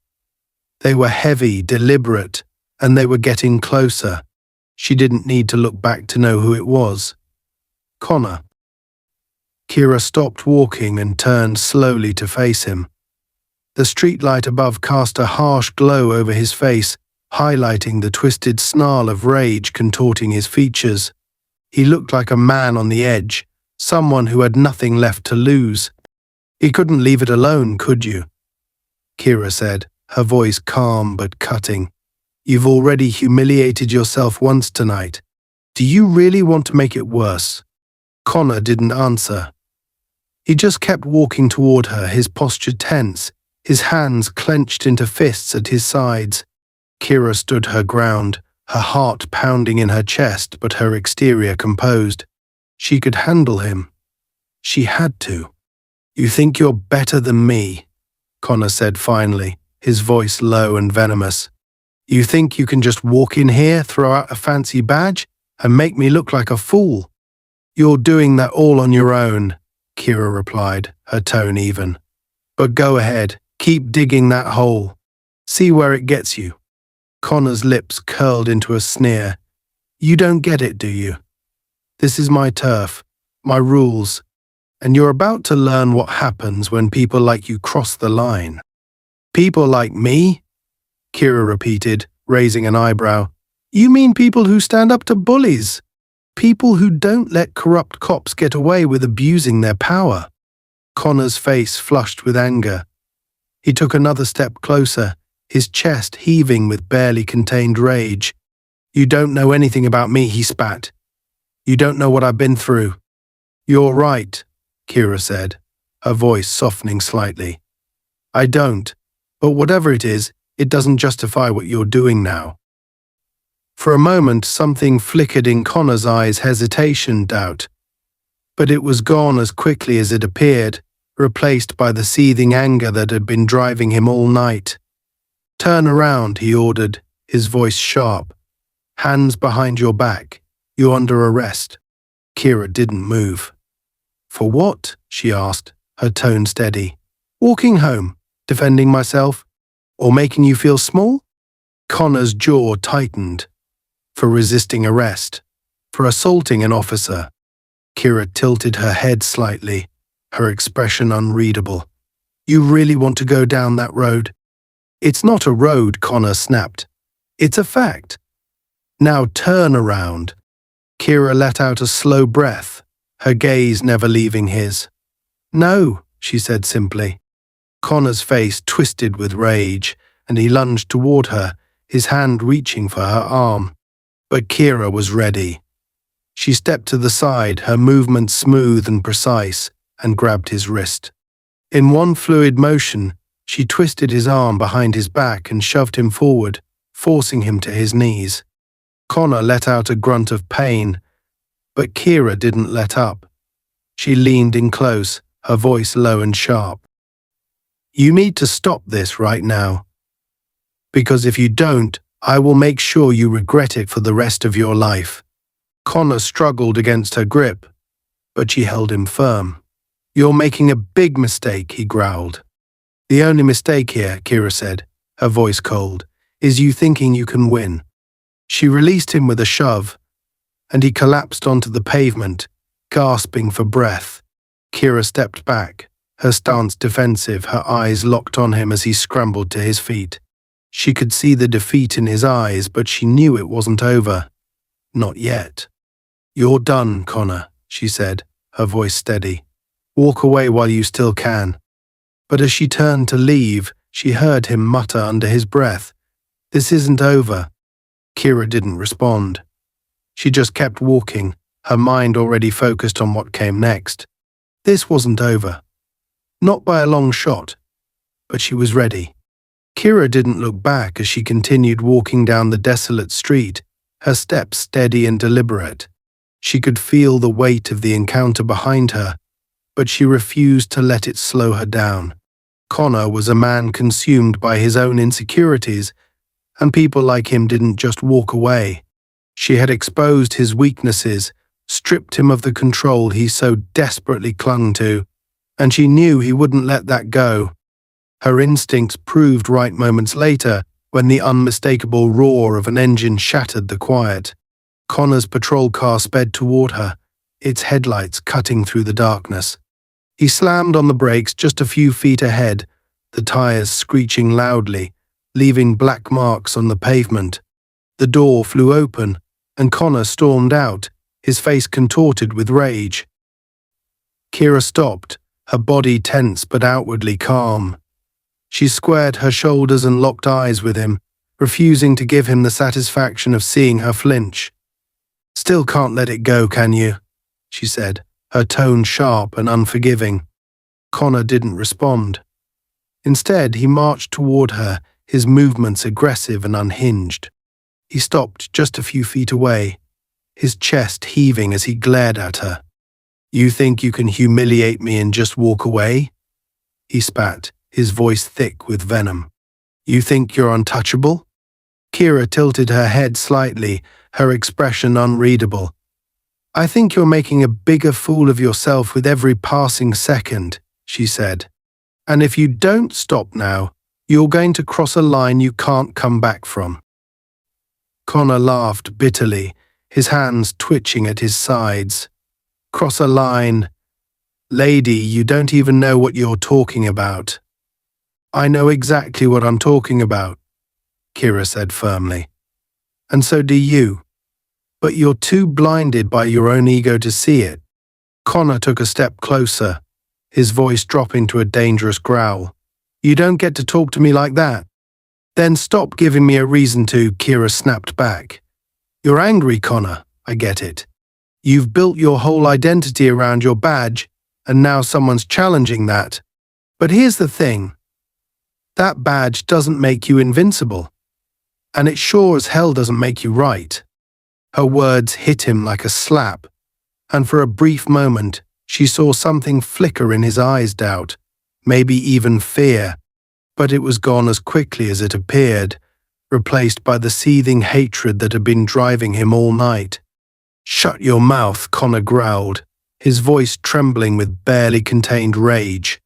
S1: They were heavy, deliberate, and they were getting closer. She didn't need to look back to know who it was. Connor. Kira stopped walking and turned slowly to face him. The streetlight above cast a harsh glow over his face, highlighting the twisted snarl of rage contorting his features. He looked like a man on the edge, someone who had nothing left to lose. You couldn't leave it alone, could you? Kira said, her voice calm but cutting. You've already humiliated yourself once tonight. Do you really want to make it worse? Connor didn't answer. He just kept walking toward her, his posture tense, his hands clenched into fists at his sides. Kira stood her ground, her heart pounding in her chest but her exterior composed. She could handle him. She had to. You think you're better than me, Connor said finally, his voice low and venomous. You think you can just walk in here, throw out a fancy badge, and make me look like a fool? You're doing that all on your own, Kira replied, her tone even. But go ahead, keep digging that hole. See where it gets you. Connor's lips curled into a sneer. You don't get it, do you? This is my turf, my rules, and you're about to learn what happens when people like you cross the line. People like me? Kira repeated, raising an eyebrow. You mean people who stand up to bullies? People who don't let corrupt cops get away with abusing their power? Connor's face flushed with anger. He took another step closer, his chest heaving with barely contained rage. You don't know anything about me, he spat. You don't know what I've been through. You're right, Kira said, her voice softening slightly. I don't, but whatever it is, it doesn't justify what you're doing now. For a moment, something flickered in Connor's eyes, hesitation, doubt. But it was gone as quickly as it appeared, replaced by the seething anger that had been driving him all night. Turn around, he ordered, his voice sharp. Hands behind your back. You're under arrest. Kira didn't move. For what? She asked, her tone steady. Walking home, defending myself, or making you feel small? Connor's jaw tightened. For resisting arrest, for assaulting an officer. Kira tilted her head slightly, her expression unreadable. You really want to go down that road? It's not a road, Connor snapped. It's a fact. Now turn around. Kira let out a slow breath, her gaze never leaving his. No, she said simply. Connor's face twisted with rage, and he lunged toward her, his hand reaching for her arm. But Kira was ready. She stepped to the side, her movements smooth and precise, and grabbed his wrist. In one fluid motion, she twisted his arm behind his back and shoved him forward, forcing him to his knees. Connor let out a grunt of pain, but Kira didn't let up. She leaned in close, her voice low and sharp. You need to stop this right now. Because if you don't, I will make sure you regret it for the rest of your life. Connor struggled against her grip, but she held him firm. You're making a big mistake, he growled. The only mistake here, Kira said, her voice cold, is you thinking you can win. She released him with a shove, and he collapsed onto the pavement, gasping for breath. Kira stepped back, her stance defensive, her eyes locked on him as he scrambled to his feet. She could see the defeat in his eyes, but she knew it wasn't over. Not yet. You're done, Connor, she said, her voice steady. Walk away while you still can. But as she turned to leave, she heard him mutter under his breath, This isn't over. Kira didn't respond. She just kept walking, her mind already focused on what came next. This wasn't over. Not by a long shot, but she was ready. Kira didn't look back as she continued walking down the desolate street, her steps steady and deliberate. She could feel the weight of the encounter behind her, but she refused to let it slow her down. Connor was a man consumed by his own insecurities, and people like him didn't just walk away. She had exposed his weaknesses, stripped him of the control he so desperately clung to, and she knew he wouldn't let that go. Her instincts proved right moments later when the unmistakable roar of an engine shattered the quiet. Connor's patrol car sped toward her, its headlights cutting through the darkness. He slammed on the brakes just a few feet ahead, the tires screeching loudly, leaving black marks on the pavement. The door flew open, and Connor stormed out, his face contorted with rage. Kira stopped, her body tense but outwardly calm. She squared her shoulders and locked eyes with him, refusing to give him the satisfaction of seeing her flinch. Still can't let it go, can you? She said, her tone sharp and unforgiving. Connor didn't respond. Instead, he marched toward her, his movements aggressive and unhinged. He stopped just a few feet away, his chest heaving as he glared at her. You think you can humiliate me and just walk away? He spat, his voice thick with venom. You think you're untouchable? Kira tilted her head slightly, her expression unreadable. I think you're making a bigger fool of yourself with every passing second, she said. And if you don't stop now, you're going to cross a line you can't come back from. Connor laughed bitterly, his hands twitching at his sides. Cross a line? Lady, you don't even know what you're talking about. I know exactly what I'm talking about, Kira said firmly. And so do you. But you're too blinded by your own ego to see it. Connor took a step closer, his voice dropping to a dangerous growl. You don't get to talk to me like that. Then stop giving me a reason to, Kira snapped back. You're angry, Connor, I get it. You've built your whole identity around your badge, and now someone's challenging that. But here's the thing. That badge doesn't make you invincible. And it sure as hell doesn't make you right. Her words hit him like a slap, and for a brief moment, she saw something flicker in his eyes, doubt, maybe even fear, but it was gone as quickly as it appeared, replaced by the seething hatred that had been driving him all night. Shut your mouth, Connor growled, his voice trembling with barely contained rage.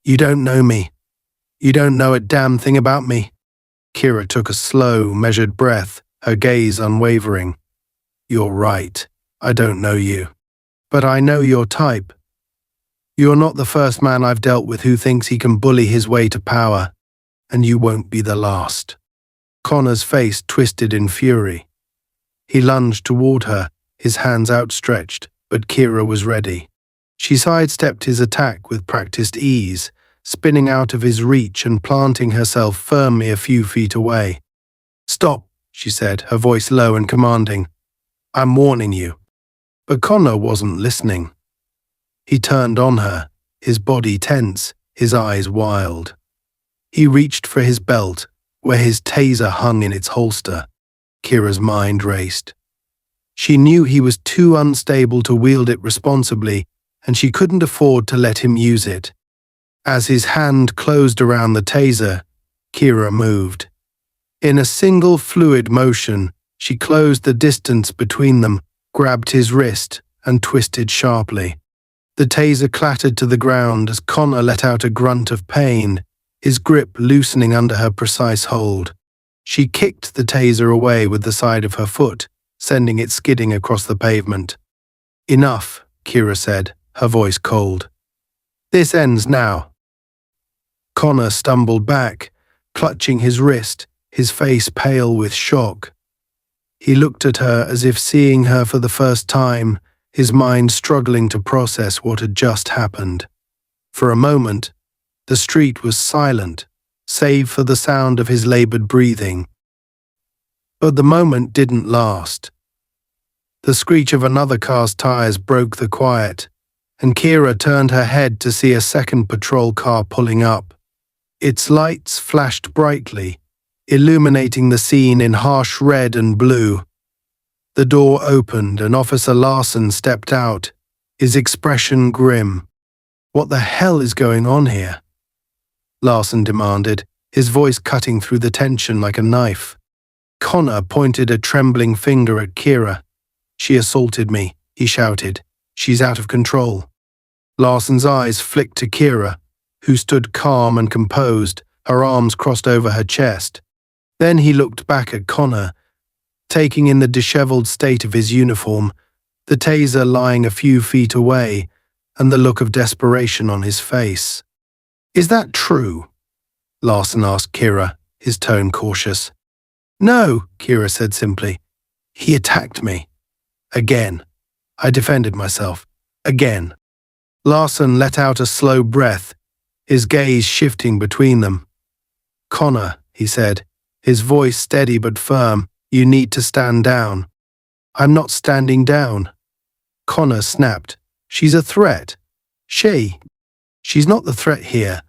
S1: You don't know me. You don't know a damn thing about me. Kira took a slow, measured breath, her gaze unwavering. You're right. I don't know you. But I know your type. You're not the first man I've dealt with who thinks he can bully his way to power, and you won't be the last. Connor's face twisted in fury. He lunged toward her, his hands outstretched, but Kira was ready. She sidestepped his attack with practiced ease, spinning out of his reach and planting herself firmly a few feet away. "Stop," she said, her voice low and commanding. "I'm warning you." But Connor wasn't listening. He turned on her, his body tense, his eyes wild. He reached for his belt, where his taser hung in its holster. Kira's mind raced. She knew he was too unstable to wield it responsibly, and she couldn't afford to let him use it. As his hand closed around the taser, Kira moved. In a single fluid motion, she closed the distance between them, grabbed his wrist, and twisted sharply. The taser clattered to the ground as Connor let out a grunt of pain, his grip loosening under her precise hold. She kicked the taser away with the side of her foot, sending it skidding across the pavement. "Enough," Kira said, her voice cold. "This ends now." Connor stumbled back, clutching his wrist, his face pale with shock. He looked at her as if seeing her for the first time, his mind struggling to process what had just happened. For a moment, the street was silent, save for the sound of his labored breathing. But the moment didn't last. The screech of another car's tires broke the quiet, and Kira turned her head to see a second patrol car pulling up. Its lights flashed brightly, illuminating the scene in harsh red and blue. The door opened and Officer Larson stepped out, his expression grim. "What the hell is going on here?" Larson demanded, his voice cutting through the tension like a knife. Connor pointed a trembling finger at Kira. "She assaulted me," he shouted. "She's out of control." Larson's eyes flicked to Kira, who stood calm and composed, her arms crossed over her chest. Then he looked back at Connor, taking in the disheveled state of his uniform, the taser lying a few feet away, and the look of desperation on his face. "Is that true?" Larson asked Kira, his tone cautious. "No," Kira said simply. "He attacked me. Again. I defended myself. Again." Larson let out a slow breath, his gaze shifting between them. "Connor," he said, his voice steady but firm, "you need to stand down." "I'm not standing down." Connor snapped. "She's a threat." She's not the threat here,"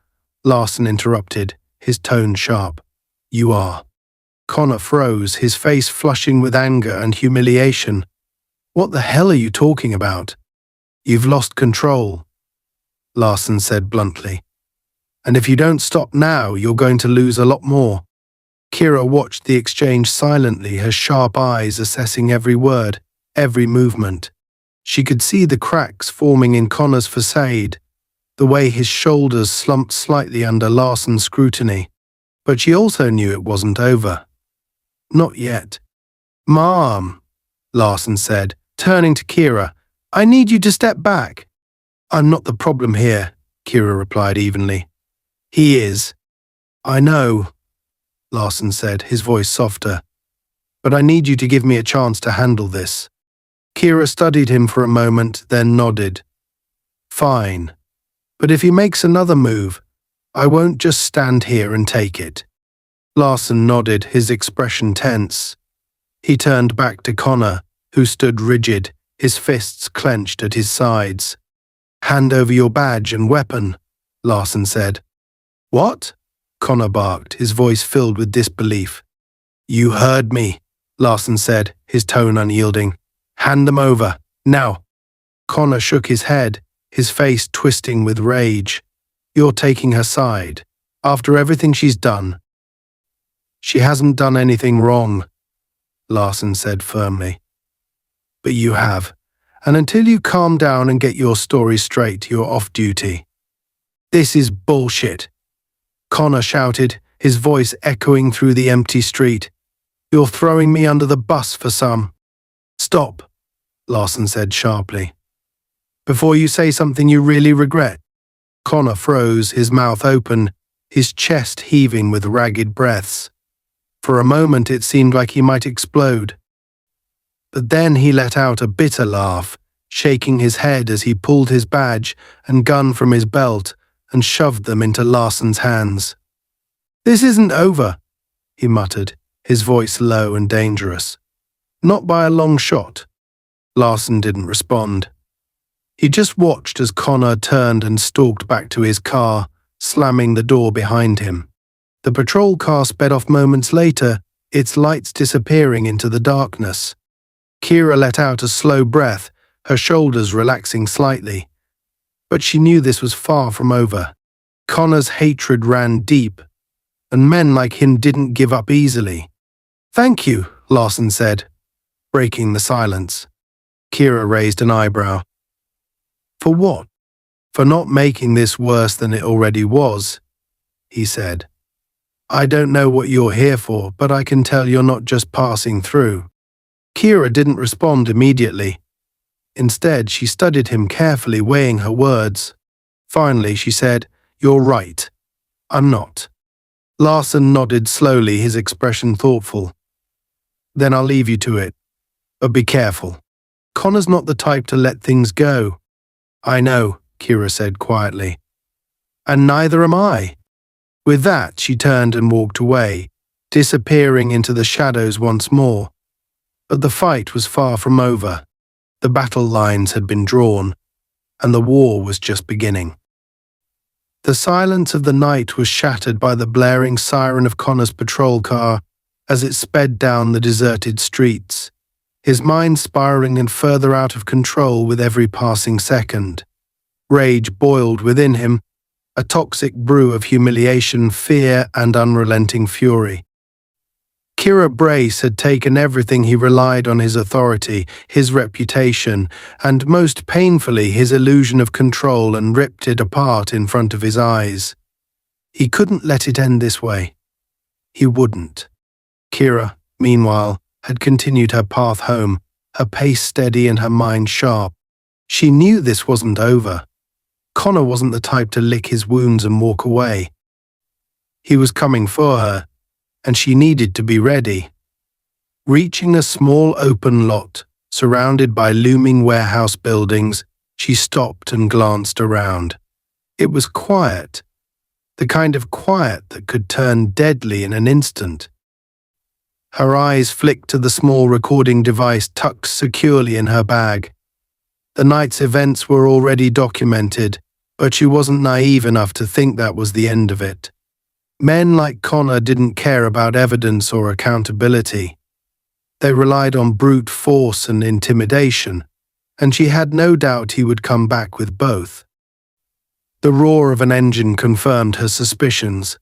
S1: Larson interrupted, his tone sharp. "You are." Connor froze, his face flushing with anger and humiliation. "What the hell are you talking about?" "You've lost control," Larson said bluntly. "And if you don't stop now, you're going to lose a lot more." Kira watched the exchange silently, her sharp eyes assessing every word, every movement. She could see the cracks forming in Connor's facade, the way his shoulders slumped slightly under Larson's scrutiny. But she also knew it wasn't over. Not yet. "Mom," Larson said, turning to Kira, "I need you to step back." "I'm not the problem here," Kira replied evenly. "He is." "I know," Larson said, his voice softer. "But I need you to give me a chance to handle this." Kira studied him for a moment, then nodded. "Fine. But if he makes another move, I won't just stand here and take it." Larson nodded, his expression tense. He turned back to Connor, who stood rigid, his fists clenched at his sides. "Hand over your badge and weapon," Larson said. "What?" Connor barked, his voice filled with disbelief. "You heard me," Larson said, his tone unyielding. "Hand them over, now." Connor shook his head, his face twisting with rage. "You're taking her side. After everything she's done." "She hasn't done anything wrong," Larson said firmly. "But you have, and until you calm down and get your story straight, you're off duty." "This is bullshit," Connor shouted, his voice echoing through the empty street. "You're throwing me under the bus for some." "Stop," Larson said sharply. "Before you say something you really regret." Connor froze, his mouth open, his chest heaving with ragged breaths. For a moment it seemed like he might explode. But then he let out a bitter laugh, shaking his head as he pulled his badge and gun from his belt and shoved them into Larson's hands. "This isn't over," he muttered, his voice low and dangerous. "Not by a long shot." Larson didn't respond. He just watched as Connor turned and stalked back to his car, slamming the door behind him. The patrol car sped off moments later, its lights disappearing into the darkness. Kira let out a slow breath, her shoulders relaxing slightly. But she knew this was far from over. Connor's hatred ran deep, and men like him didn't give up easily. "Thank you," Larson said, breaking the silence. Kira raised an eyebrow. "For what?" "For not making this worse than it already was," he said. "I don't know what you're here for, but I can tell you're not just passing through." Kira didn't respond immediately. Instead, she studied him carefully, weighing her words. Finally, she said, "You're right. I'm not." Larson nodded slowly, his expression thoughtful. "Then I'll leave you to it. But be careful. Connor's not the type to let things go." "I know," Kira said quietly. "And neither am I." With that, she turned and walked away, disappearing into the shadows once more. But the fight was far from over. The battle lines had been drawn, and the war was just beginning. The silence of the night was shattered by the blaring siren of Connor's patrol car as it sped down the deserted streets, his mind spiraling and further out of control with every passing second. Rage boiled within him, a toxic brew of humiliation, fear, and unrelenting fury. Kira Brace had taken everything he relied on: his authority, his reputation, and most painfully his illusion of control, and ripped it apart in front of his eyes. He couldn't let it end this way. He wouldn't. Kira, meanwhile, had continued her path home, her pace steady and her mind sharp. She knew this wasn't over. Connor wasn't the type to lick his wounds and walk away. He was coming for her, and she needed to be ready. Reaching a small open lot, surrounded by looming warehouse buildings, she stopped and glanced around. It was quiet, the kind of quiet that could turn deadly in an instant. Her eyes flicked to the small recording device tucked securely in her bag. The night's events were already documented, but she wasn't naive enough to think that was the end of it. Men like Connor didn't care about evidence or accountability. They relied on brute force and intimidation, and she had no doubt he would come back with both. The roar of an engine confirmed her suspicions.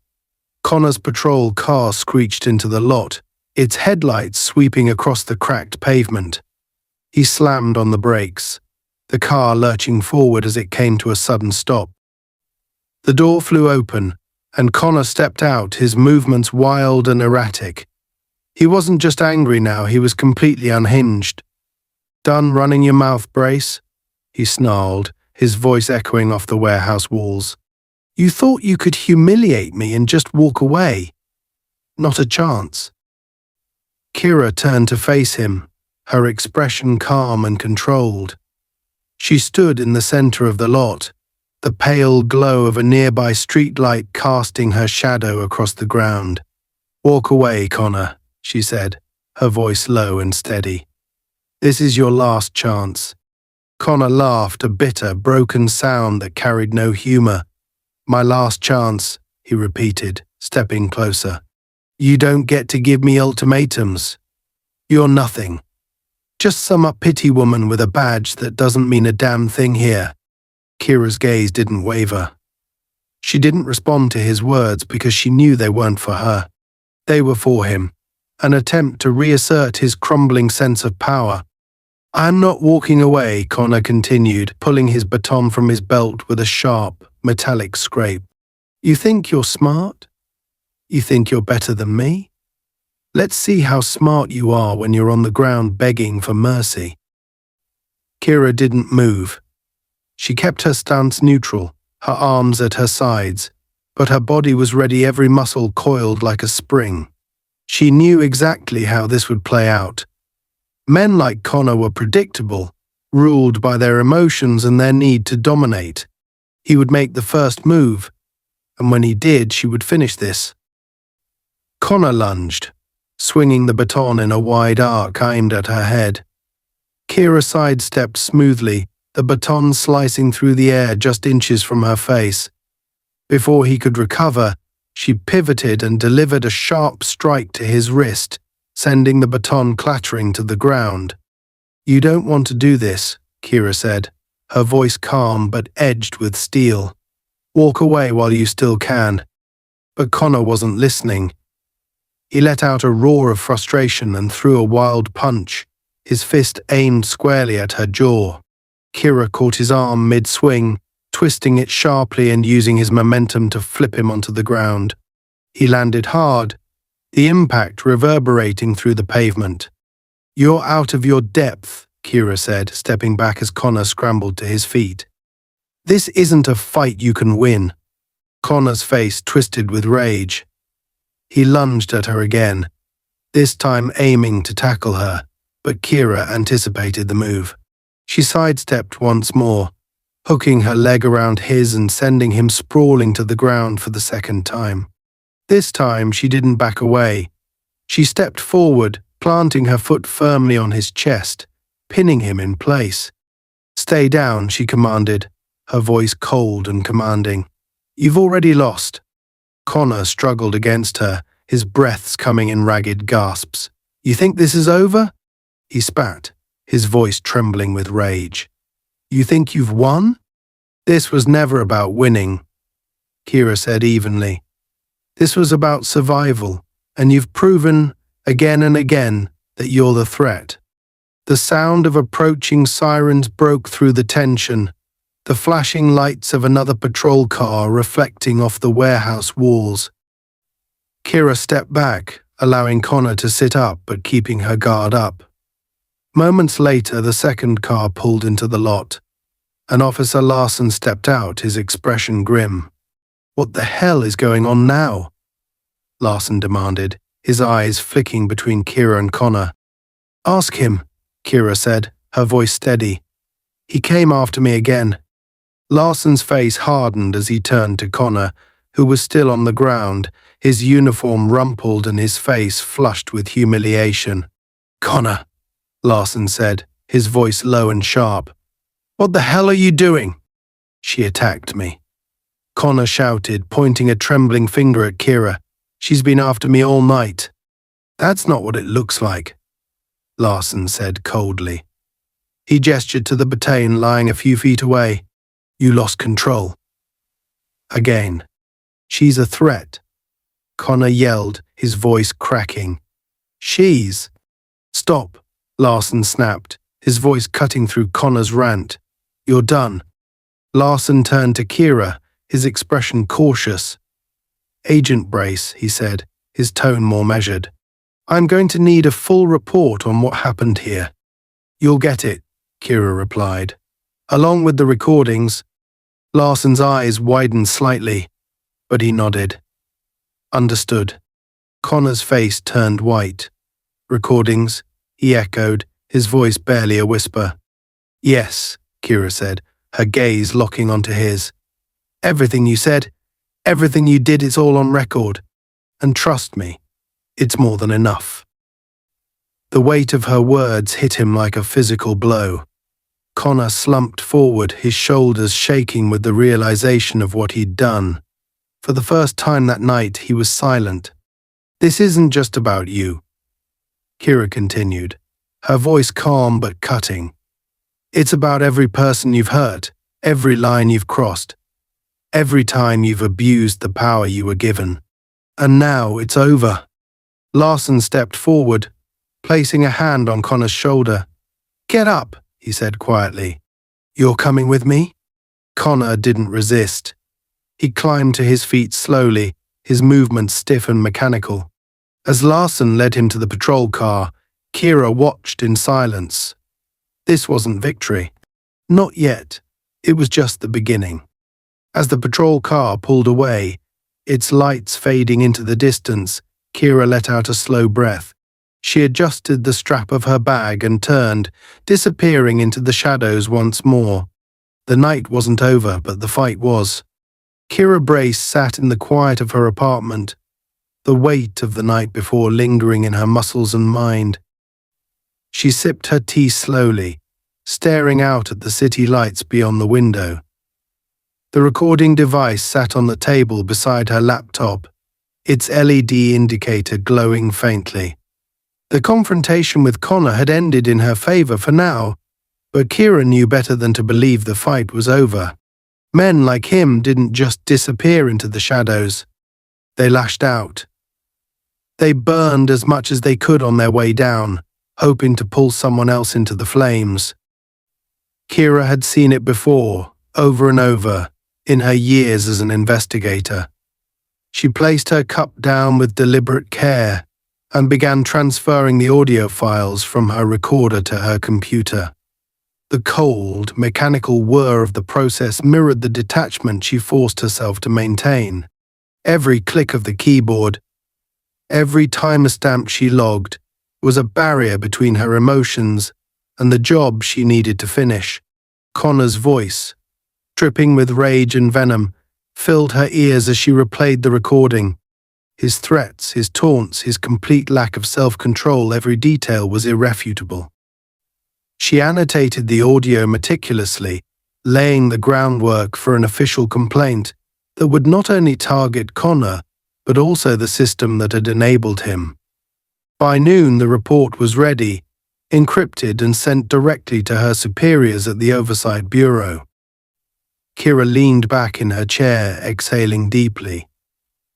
S1: Connor's patrol car screeched into the lot, its headlights sweeping across the cracked pavement. He slammed on the brakes, the car lurching forward as it came to a sudden stop. The door flew open, and Connor stepped out, his movements wild and erratic. He wasn't just angry now, he was completely unhinged. "Done running your mouth, Brace?" he snarled, his voice echoing off the warehouse walls. "You thought you could humiliate me and just walk away? Not a chance." Kira turned to face him, her expression calm and controlled. She stood in the center of the lot, the pale glow of a nearby streetlight casting her shadow across the ground. "Walk away, Connor," she said, her voice low and steady. "This is your last chance." Connor laughed, a bitter, broken sound that carried no humor. "My last chance," he repeated, stepping closer. "You don't get to give me ultimatums. You're nothing. Just some uppity woman with a badge that doesn't mean a damn thing here." Kira's gaze didn't waver. She didn't respond to his words because she knew they weren't for her. They were for him, an attempt to reassert his crumbling sense of power. "I'm not walking away," Connor continued, pulling his baton from his belt with a sharp, metallic scrape. "You think you're smart? You think you're better than me? Let's see how smart you are when you're on the ground begging for mercy." Kira didn't move. She kept her stance neutral, her arms at her sides, but her body was ready, every muscle coiled like a spring. She knew exactly how this would play out. Men like Connor were predictable, ruled by their emotions and their need to dominate. He would make the first move, and when he did, she would finish this. Connor lunged, swinging the baton in a wide arc aimed at her head. Kira sidestepped smoothly, the baton slicing through the air just inches from her face. Before he could recover, she pivoted and delivered a sharp strike to his wrist, sending the baton clattering to the ground. "You don't want to do this," Kira said, her voice calm but edged with steel. "Walk away while you still can." But Connor wasn't listening. He let out a roar of frustration and threw a wild punch, his fist aimed squarely at her jaw. Kira caught his arm mid-swing, twisting it sharply and using his momentum to flip him onto the ground. He landed hard, the impact reverberating through the pavement. "You're out of your depth," Kira said, stepping back as Connor scrambled to his feet. "This isn't a fight you can win." Connor's face twisted with rage. He lunged at her again, this time aiming to tackle her, but Kira anticipated the move. She sidestepped once more, hooking her leg around his and sending him sprawling to the ground for the second time. This time she didn't back away. She stepped forward, planting her foot firmly on his chest, pinning him in place. "Stay down," she commanded, her voice cold and commanding. "You've already lost." Connor struggled against her, his breaths coming in ragged gasps. "You think this is over?" He spat, his voice trembling with rage. "You think you've won?" "This was never about winning," Kira said evenly. "This was about survival, and you've proven, again and again, that you're the threat." The sound of approaching sirens broke through the tension, the flashing lights of another patrol car reflecting off the warehouse walls. Kira stepped back, allowing Connor to sit up but keeping her guard up. Moments later, the second car pulled into the lot. And Officer Larson stepped out, his expression grim. "What the hell is going on now?" Larson demanded, his eyes flicking between Kira and Connor. "Ask him," Kira said, her voice steady. "He came after me again." Larson's face hardened as he turned to Connor, who was still on the ground, his uniform rumpled and his face flushed with humiliation. "Connor," Larson said, his voice low and sharp. "What the hell are you doing?" "She attacked me," Connor shouted, pointing a trembling finger at Kira. "She's been after me all night." "That's not what it looks like," Larson said coldly. He gestured to the battalion lying a few feet away. "You lost control." Again. "She's a threat," Connor yelled, his voice cracking. "She's—" "Stop," Larson snapped, his voice cutting through Connor's rant. "You're done." Larson turned to Kira, his expression cautious. "Agent Brace," he said, his tone more measured. "I'm going to need a full report on what happened here." "You'll get it," Kira replied. "Along with the recordings." Larson's eyes widened slightly, but he nodded. "Understood." Connor's face turned white. "Recordings?" he echoed, his voice barely a whisper. "Yes," Kira said, her gaze locking onto his. "Everything you said, everything you did, it's all on record. And trust me, it's more than enough." The weight of her words hit him like a physical blow. Connor slumped forward, his shoulders shaking with the realization of what he'd done. For the first time that night, he was silent. "This isn't just about you," Kira continued, her voice calm but cutting. "It's about every person you've hurt, every line you've crossed, every time you've abused the power you were given. And now it's over." Larson stepped forward, placing a hand on Connor's shoulder. "Get up," he said quietly. "You're coming with me?" Connor didn't resist. He climbed to his feet slowly, his movements stiff and mechanical. As Larson led him to the patrol car, Kira watched in silence. This wasn't victory. Not yet. It was just the beginning. As the patrol car pulled away, its lights fading into the distance, Kira let out a slow breath. She adjusted the strap of her bag and turned, disappearing into the shadows once more. The night wasn't over, but the fight was. Kira Brace sat in the quiet of her apartment, the weight of the night before lingering in her muscles and mind. She sipped her tea slowly, staring out at the city lights beyond the window. The recording device sat on the table beside her laptop, its LED indicator glowing faintly. The confrontation with Connor had ended in her favor for now, but Kira knew better than to believe the fight was over. Men like him didn't just disappear into the shadows. They lashed out. They burned as much as they could on their way down, hoping to pull someone else into the flames. Kira had seen it before, over and over, in her years as an investigator. She placed her cup down with deliberate care and began transferring the audio files from her recorder to her computer. The cold, mechanical whir of the process mirrored the detachment she forced herself to maintain. Every click of the keyboard, every timestamp she logged, was a barrier between her emotions and the job she needed to finish. Connor's voice, dripping with rage and venom, filled her ears as she replayed the recording. His threats, his taunts, his complete lack of self-control, every detail was irrefutable. She annotated the audio meticulously, laying the groundwork for an official complaint that would not only target Connor, but also the system that had enabled him. By noon, the report was ready, encrypted and sent directly to her superiors at the Oversight Bureau. Kira leaned back in her chair, exhaling deeply.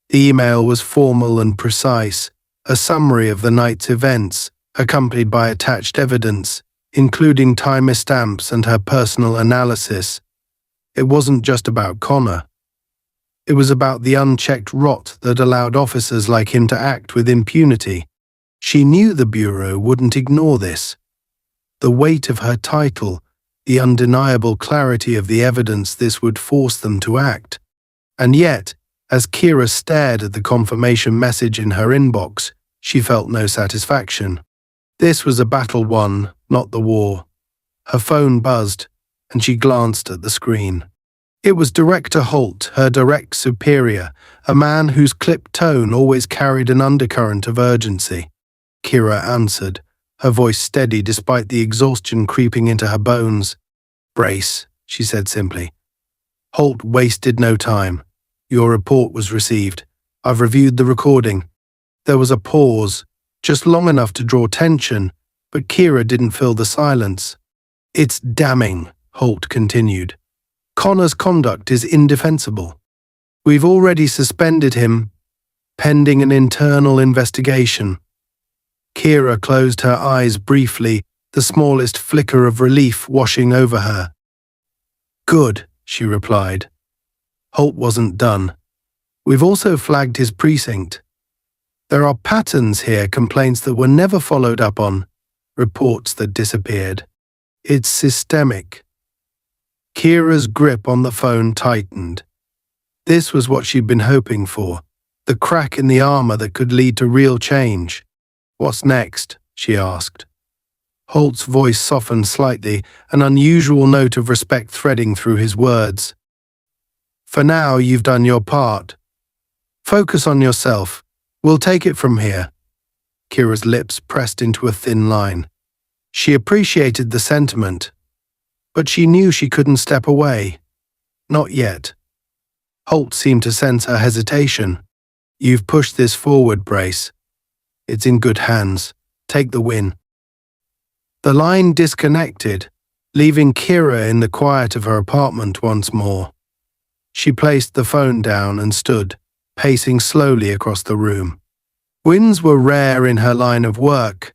S1: The email was formal and precise, a summary of the night's events, accompanied by attached evidence, including timestamps and her personal analysis. It wasn't just about Connor. It was about the unchecked rot that allowed officers like him to act with impunity. She knew the Bureau wouldn't ignore this. The weight of her title, the undeniable clarity of the evidence, this would force them to act. And yet, as Kira stared at the confirmation message in her inbox, she felt no satisfaction. This was a battle won, not the war. Her phone buzzed, and she glanced at the screen. It was Director Holt, her direct superior, a man whose clipped tone always carried an undercurrent of urgency. Kira answered, her voice steady despite the exhaustion creeping into her bones. "Brace," she said simply. Holt wasted no time. "Your report was received. I've reviewed the recording." There was a pause, just long enough to draw tension, but Kira didn't fill the silence. "It's damning," Holt continued. "Connor's conduct is indefensible. We've already suspended him, pending an internal investigation." Kira closed her eyes briefly, the smallest flicker of relief washing over her. "Good," she replied. Holt wasn't done. "We've also flagged his precinct. There are patterns here, complaints that were never followed up on, reports that disappeared. It's systemic." Kira's grip on the phone tightened. This was what she'd been hoping for, the crack in the armor that could lead to real change. "What's next?" she asked. Holt's voice softened slightly, an unusual note of respect threading through his words. "For now, you've done your part. Focus on yourself. We'll take it from here." Kira's lips pressed into a thin line. She appreciated the sentiment, but she knew she couldn't step away. Not yet. Holt seemed to sense her hesitation. "You've pushed this forward, Brace. It's in good hands. Take the win." The line disconnected, leaving Kira in the quiet of her apartment once more. She placed the phone down and stood, pacing slowly across the room. Wins were rare in her line of work,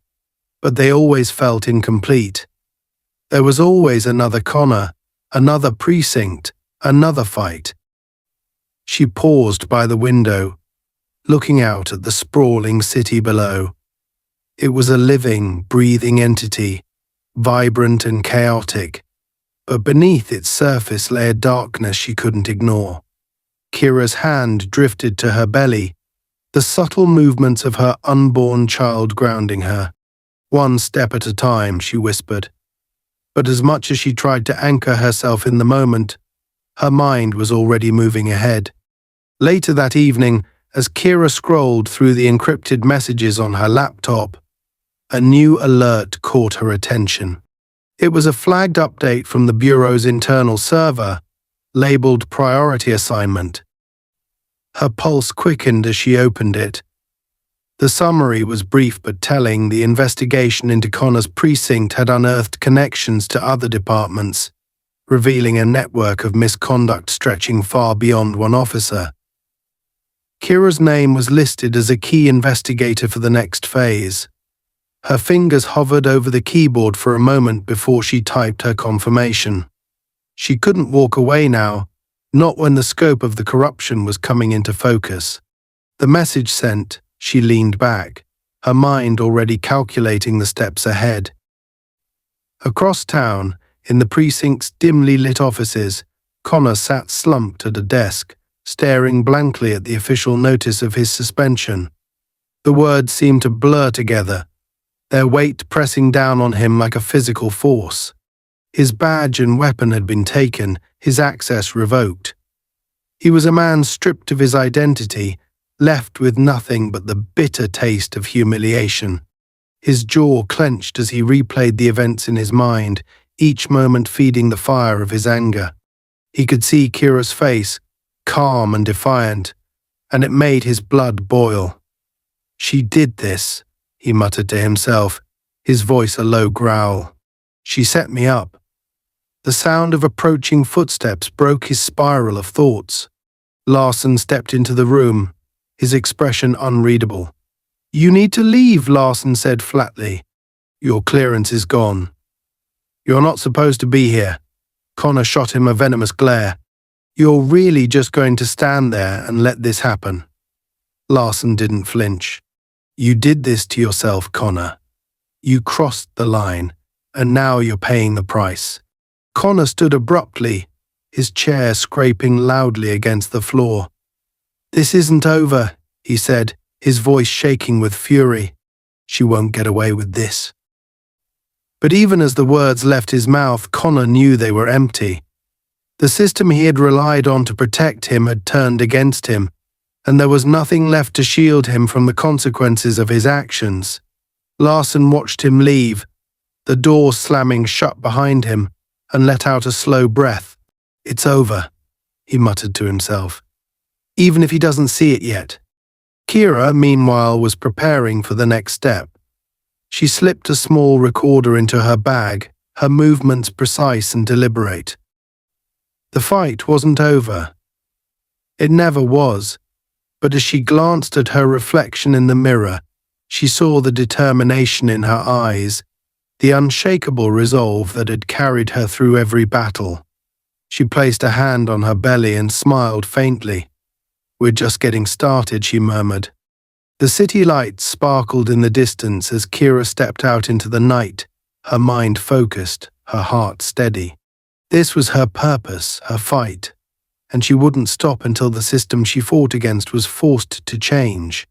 S1: but they always felt incomplete. There was always another Connor, another precinct, another fight. She paused by the window, looking out at the sprawling city below. It was a living, breathing entity, vibrant and chaotic, but beneath its surface lay a darkness she couldn't ignore. Kira's hand drifted to her belly, the subtle movements of her unborn child grounding her. "One step at a time," she whispered. But as much as she tried to anchor herself in the moment, her mind was already moving ahead. Later that evening, as Kira scrolled through the encrypted messages on her laptop, a new alert caught her attention. It was a flagged update from the Bureau's internal server, labeled Priority Assignment. Her pulse quickened as she opened it. The summary was brief but telling. The investigation into Connor's precinct had unearthed connections to other departments, revealing a network of misconduct stretching far beyond one officer. Kira's name was listed as a key investigator for the next phase. Her fingers hovered over the keyboard for a moment before she typed her confirmation. She couldn't walk away now, not when the scope of the corruption was coming into focus. The message sent, she leaned back, her mind already calculating the steps ahead. Across town, in the precinct's dimly lit offices, Connor sat slumped at a desk, staring blankly at the official notice of his suspension. The words seemed to blur together, their weight pressing down on him like a physical force. His badge and weapon had been taken, his access revoked. He was a man stripped of his identity, left with nothing but the bitter taste of humiliation. His jaw clenched as he replayed the events in his mind, each moment feeding the fire of his anger. He could see Kira's face, calm and defiant, and it made his blood boil. "She did this," he muttered to himself, his voice a low growl. "She set me up." The sound of approaching footsteps broke his spiral of thoughts. Larson stepped into the room, his expression unreadable. "You need to leave," Larson said flatly. "Your clearance is gone." "You're not supposed to be here." Connor shot him a venomous glare. "You're really just going to stand there and let this happen?" Larson didn't flinch. "You did this to yourself, Connor. You crossed the line, and now you're paying the price." Connor stood abruptly, his chair scraping loudly against the floor. "This isn't over," he said, his voice shaking with fury. "She won't get away with this." But even as the words left his mouth, Connor knew they were empty. The system he had relied on to protect him had turned against him, and there was nothing left to shield him from the consequences of his actions. Larson watched him leave, the door slamming shut behind him, and let out a slow breath. "It's over," he muttered to himself, "even if he doesn't see it yet." Kira, meanwhile, was preparing for the next step. She slipped a small recorder into her bag, her movements precise and deliberate. The fight wasn't over. It never was. But as she glanced at her reflection in the mirror, she saw the determination in her eyes, the unshakable resolve that had carried her through every battle. She placed a hand on her belly and smiled faintly. "We're just getting started," she murmured. The city lights sparkled in the distance as Kira stepped out into the night, her mind focused, her heart steady. This was her purpose, her fight, and she wouldn't stop until the system she fought against was forced to change.